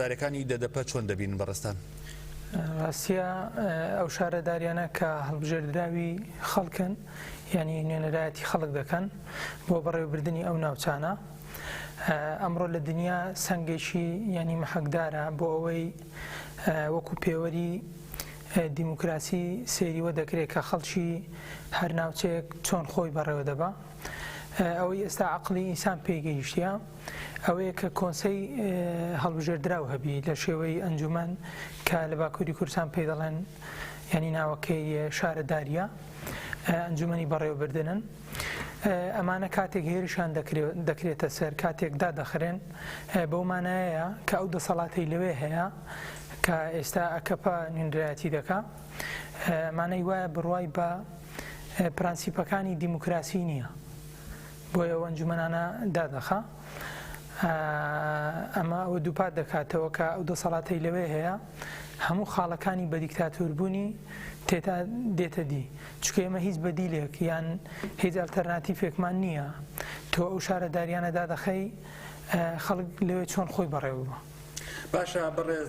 دارەکانی دەدەپە چۆن دەبین بەڕستان؟ ڕاستیە ئەو شارەداریانە کە هەڵبژێردراوی خەڵکن یعنی نوێنەرایەتی خەڵک دەکەن بۆ بەڕێوەبردننی ئەو ناوچانە. ئەمڕۆ لە دنیا سەنگێکی ینی مەحەکدارە بۆ ئەوەی وەکو پێوەری دیموکراسی سێریوە دەکرێت کە خەڵکی هەر ناوچەیەک چۆن خۆی بەڕێوە دەبا. ئەوەی ئێستا عەقڵی ئینسان پێگەیشتیە ئەوەیە کە کۆنسەی هەڵبژێردراو هەبی لە شێوەی ئەنجومەن کە لە باکووری کوردستان پێی دەڵێن ینی ناوەکەی شارەداریە ئەنجومەنی بەڕێوەبردنن. ئەمانە کاتێک هێرشان دەکرێتە سەر کاتێک دادەخرێن بەو مانایەیە کە ئەو دەسەڵاتی لەوێ هەیە کە ئێستا ئەکەپە نوێنەرایەتی دەکا مانای وایە بڕوای بە پرانسیپەکانی دیموکراسی نییە بۆی ئەو ئەنجومەنانە دادەخا. ئەمە ئەوە دووپات دەکاتەوە کە ئەو دەسەڵاتی لەوێ هەیە هەموو خاڵەکانی بە دیکتاتۆربوونی تێتا دێتە دی چکە ئێمە هیچ بەدیلێک یان هیچ ئەلتەرناتیڤێکمان نییە تۆ ئەو شارەداریانە دادەخەی خەڵک لەوێ چۆن خۆی بەڕێوە بە. باشە بەڕێز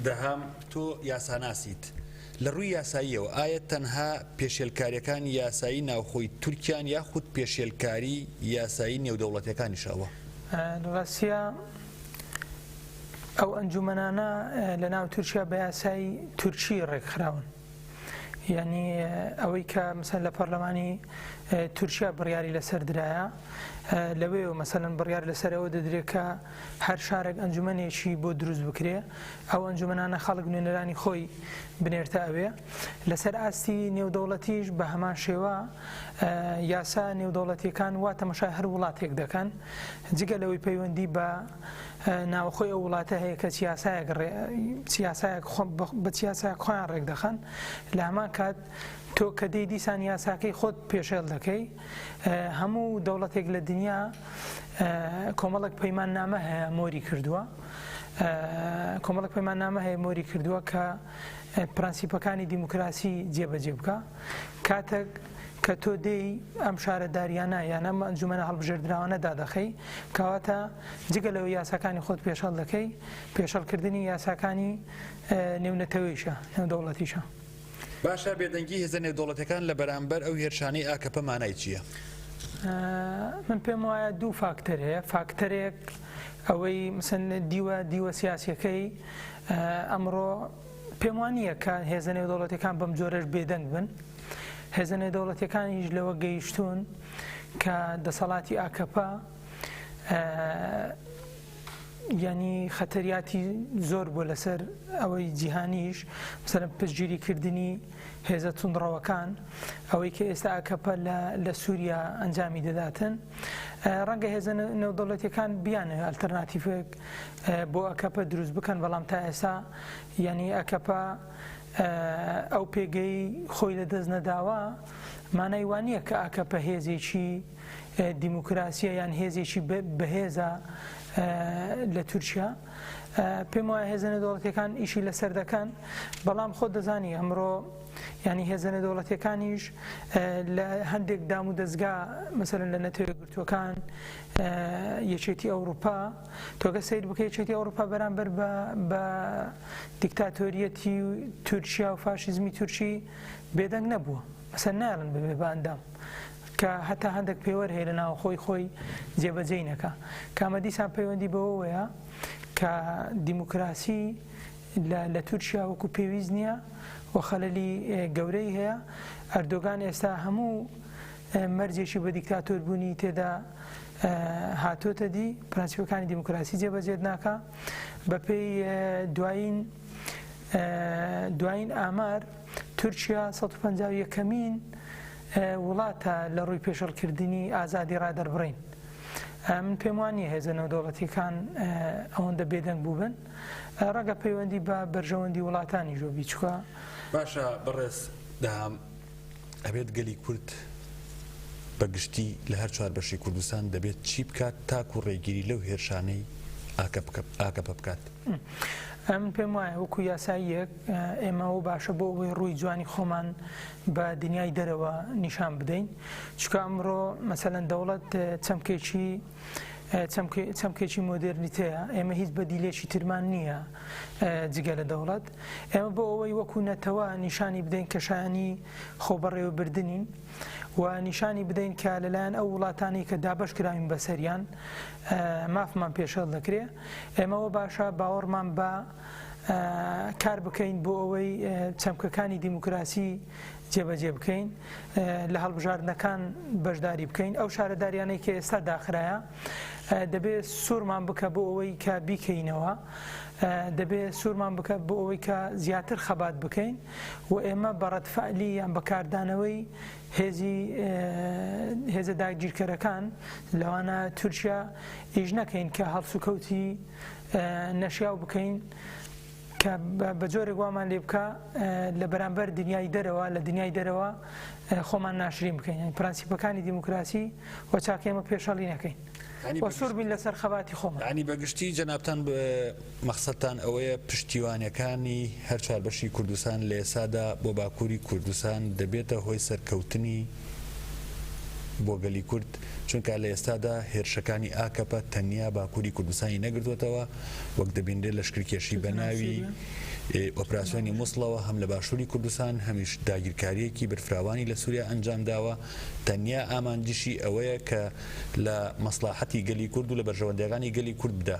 دەهام تۆ یاساناسیت لە ڕووی یاساییەوە ئایا تەنها پێشێلکاریەکانی یاسایی ناوخۆی تورکیان یاخود پێشێلکاری یاسایی نێودەوڵەتیەکانیشەوە؟ ڕاستیە ئەو ئەنجومەنانە لە ناو تورکیا بە یاسای تورکی ڕێکخراون یعنی ئەوەی کە مەسەن لە پەرلەمانی تورکیا بڕیاری لەسەر درایە لەوێ و مەسەلەن بڕیار لەسەر ئەوە دەدرێت کە هەر شارێک ئەنجومەنێکی بۆ دروست بکرێ ئەو ئەنجومەنانە خەڵک نوێنەرانی خۆی بنێرتە ئەوێ لەسەر ئاستی نێودەوڵەتیش بە هەمان شێوە یاسا نێودەوڵەتیەکان وا تەماشای هەر وڵاتێک دەکەن جگە لەوەی پەیوەندی بە ناوخۆی ئەو وڵاتە هەیە کە بە سیاسایەک خۆیان ڕێک دەخەن لە هەمان کات تۆ کە دەی دیسان یاساکەی خۆت پێشێل دەکەی هەموو دەوڵەتێک لە دنیا کۆمەڵک پەیمان نامە هەیە مۆری کردووە کۆمەڵک پەیمان نامە هەیە مۆری کردووە کە پرانسیپەکانی دیموکراسی جێبەجێ بکە کاتێک کە تۆ دەی ئەم شارەداریانە یان ئەم ئەنجومەنە هەڵبژێردراوانە دادەخەی کەواتە جگە لەوە یاساکانی خۆت پێشەڵ دەکەی پێشەڵکردنی یاساکانی نێونەتەوەیشە نێودەوڵەتیشە. باشە بێدەنگی هێزە نێودەوڵەتەکان لە بەرامبەر ئەو هێرشانەی ئاکەپە مانای چییە؟ من پێم وایە دوو فاکتەر هەیە. فاکتەرێک ئەوەی مثلا دیوە سیاسیەکەی ئەمڕۆ پێم وانییە کە هێزە نێودەوڵەتەکان بەم جۆرەش بێدەنگ بن. هێزە نێودەوڵەتیەکانیش لەوە گەیشتون کە دەسەڵاتی ئاکەپە ینی خەتەریاتی زۆر بۆ لەسەر ئەوەی جیهانیش مثلا پشتگیریکردنی هێزە توندڕەوەکان ئەوەی کە ئێستا ئاکەپە لە سووریا ئەنجامی دەداتن ڕەنگە هێزە نێودەوڵەتیەکان بیانە ئەلتەرناتیڤێک بۆ ئاکەپە دروست بکەن بەڵام تا ئێستا ینی ئاکەپە ئەو پێگەی خۆی لە دەست نەداوە مانای وانییە کە ئاکەپە هێزێکی دیموکراسیە یان هێزێکی بەهێزە لە تورکیا. پێم وایە هێزە نێودەوڵەتیەکان ئیشی لەسەر دەکەن بەڵام خۆ دەزانی ئەمڕۆ ینی هێزە نێودەوڵەتیەکانیش لە هەندێک دام و دەستگا مەسەلەن لە نەتەوە یەکگرتووەکان یەکێتی ئەوروپا تۆگە سیر بکە یەکێتی ئەوروپا بەرامبەر بە دیکتاتۆریەتی تورکیا و فاشیزمی تورکی بێدەنگ نەبووە مەسەن ناڵن ببێ بە ئەندام کە هەتا هەندێک پێوەەر هەیە لە ناو خۆی جێبەجێی نەکە کامە دیسان پەیوەندی بەوەیە کە دیموکراسی لە تورکیا وەکو پێویست نییە و خەلەلی گەورەی هەیە. ئەردۆگان ئێستا هەموو مەرجێکی بە دیکتاتۆربوونی تێدا هاتۆتە دی پرانسیپەکانی دیموکراسی جێبەجێت ناکە. بەپێی دوایین ئامار تورکیا 151مین وڵاتە لە ڕووی پێشەڵکردنی ئازادی ڕادەربڕین. من پێم وانییە هێزە نێودەوڵەتیەکان ئەوەندە بێدەنگ بووبن ڕەگە پەیوەندی بە بەرژەوەندی وڵاتانی ژۆ بیچکە. باشە بەڕێز دەهام ئەبێت گەلی کورد بەگشتی لە هەر چوار بەشی کوردستان دەبێت چی بکات تاکو ڕێگیری لەو هێرشانەی ئاکەپە بکات؟ من پێم وایە وەکو یاساییەک ئێمەوە باشە بۆ ئەوەی ڕووی جوانی خۆمان بە دنیای دەرەوە نیشان بدەین چکە ئەمڕۆ مەسەلەن دەوڵەت چەمکێکی چەمکێکی مۆدرنیتەیە ئێمە هیچ بەدیلێکی ترمان نییە جگە لە دەوڵەت ئێمە بۆ ئەوەی وەکو نەتەوە نیشانی بدەین کە شایانی خۆبەڕێوەبردنین و نیشانی بدەین کە لەلایەن ئەو وڵاتانی کە دابەش کراوین بەسەریان مافمان پێشەڵ دەکرێت ئێمەوە باشە باوەڕمان بە کار بکەین بۆ ئەوەی چەمکەکانی دیموکراسی جێبەجێ بکەین لە هەڵبژاردنەکان بەشداری بکەین ئەو شارەداریانەی کە ئێستا داخرایە دەبێت سوورمان بکە بۆ ئەوەی کە بیکەینەوە دەبێت سوورمان بکە بۆ ئەوەی کە زیاتر خەبات بکەین و ئێمە بەڕەتفعلی یان بەکاردانەوەی هێزە داگیرکەرەکان لەوانە تورکیا ئیش نەکەین کە هەڵسوکەوتی نەشیاو بکەین کە بە جۆرێک وامان لێ بکە لە بەرامبەر دنیای دەرەوە لە دنیای دەرەوە خۆمان ناشرین بکەین پرەنسیپەکانی دیموکراسی و چاکە ئێمە پێشەڵی نەکەین و سوور بین لەسەر خەباتی خۆمان ینی بەگشتی جەنابتان مەقسەدتان ئەوەیە پشتیوانیەکانی هەر چواربەشی کوردستان لە ئێسادا بۆ باکووری کوردستان دەبێتە هۆی سەرکەوتنی بۆ گەلی کورد چونکە لە ئێستادا هێرشەکانی ئاکەپە تەنیا باکووری کوردستانی نەگرتوێتەوە وەک دەبیندێ لەشکرکێشی بە ناوی ئۆپراسیۆنی مووسڵەوە هەم لە باشووری کوردستان هەمیش داگیرکاریەکی برفراوانی لە سووریا ئەنجام داوە تەنیا ئامانجیشی ئەوەیە کە لە مەسڵاحەتی گەلی کورد و لە بەرژەوەندەکانی گەلی کورد بدە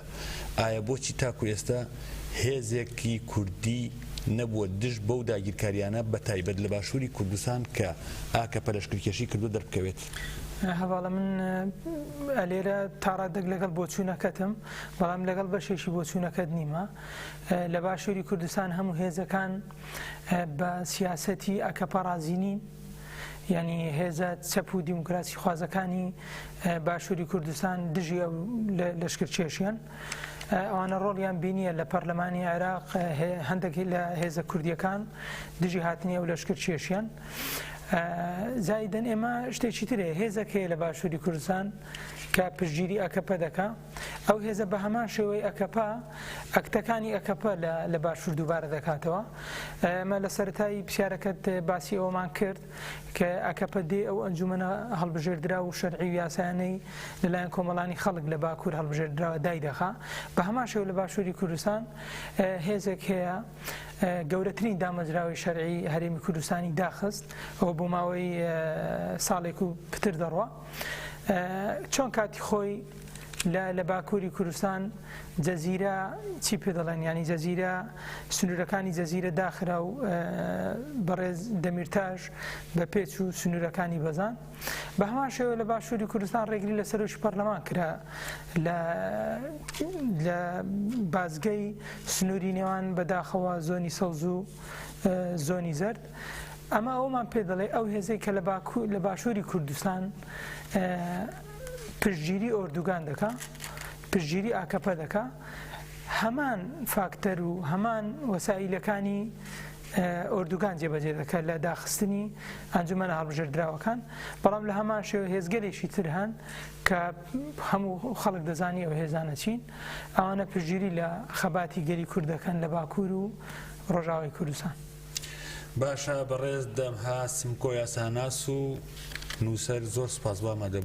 ئایا بۆچی تاکو ئێستا هێزێکی کوردی نەبووە دژ بەو داگیرکاریانە بە تایبەت لە باشووری کوردستان کە ئاکەپە لەشکرکێشی کردو دەربکەوێت هەواڵە من ئەلێرە تاڕادەک لەگەڵ بۆچوونەکەتم بەڵام لەگەڵ بەشێکی بۆچوونەکەت نیمە لە باشووری کوردستان هەموو هێزەکان بە سیاسەتی ئاکەپە رازی نین یعنی هێزە چەپ و دیموکراسی خوازەکانی باشووری کوردستان دژی ئەو لەشکرکێشیان ئەوانە ڕۆڵیان بینیە لە پەرلەمانی عێراق هەندێکی لە هێزە کوردیەکان دژی هاتنی ئەو لەشکرکێشیان زایدەن ئێمە شتێکی ترێ هێزەکەیە لە باشووری کوردستان کە پشتگیری ئەکەپە دەکا ئەو هێزە بە هەمان شێوەی ئەکەپە ئەکتەکانی ئەکەپە لە باشوور دووبارە دەکاتەوە ئەمە لە سەرەتایی پرسیارەکەت باسی ئەومان کرد کە ئەکەپە دێ ئەو ئەنجومەنە هەڵبژێردرا و شەرعی و یاسایانەی لەلایەن کۆمەڵانی خەڵک لە باکوور هەڵبژێردراوە دای دەخا بە هەمان شێوە لە باشووری کوردستان هێزێک هەیە گەورەترین دامەزراوی شەرعی هەرێمی کوردستانی داخست ئەوە بۆ ماوەی ساڵێک و پتر دەڕوە چۆن کاتی خۆی لە باکووری کوردستان جەزیرە چی پێ دەڵێن ینی جەزیرە سنوورەکانی جەزیرە داخرا و بەڕێز دەمیرتاش بە پێچ و سنوورەکانی بەزان بە هەمان شێوە لە باشووری کوردستان ڕێگری لە سەرۆشی پەرلەمان کرا لە بازگەی سنووری نێوان بەداخەوە زۆنی سەوز و زۆنی زەرد ئەمە ئەومان پێ دەڵێ ئەو هێزەی کە لە باشووری کوردستان پشتگیری ئۆردوگان دەکا پشتگیری ئاکەپە دەکا هەمان فاکتەر و هەمان وەسایلەکانی ئۆردوگان جێبەجێ دەکات لە داخستنی ئەنجومەنە هەڵبژێردراوەکان بەڵام لە هەمان شێوە هێزگەلێکی تر هەن کە هەموو خەڵک دەزانی ئەو هێزانە چین ئەوانە پشتگیری لە خەباتی گەلی کورد دەکەن لە باکوور و ڕۆژاوای کوردستان باشە بەڕێز دەمها سمکۆ یاساناس و نووسەر زۆر سوپاس بۆ ئامادەبوون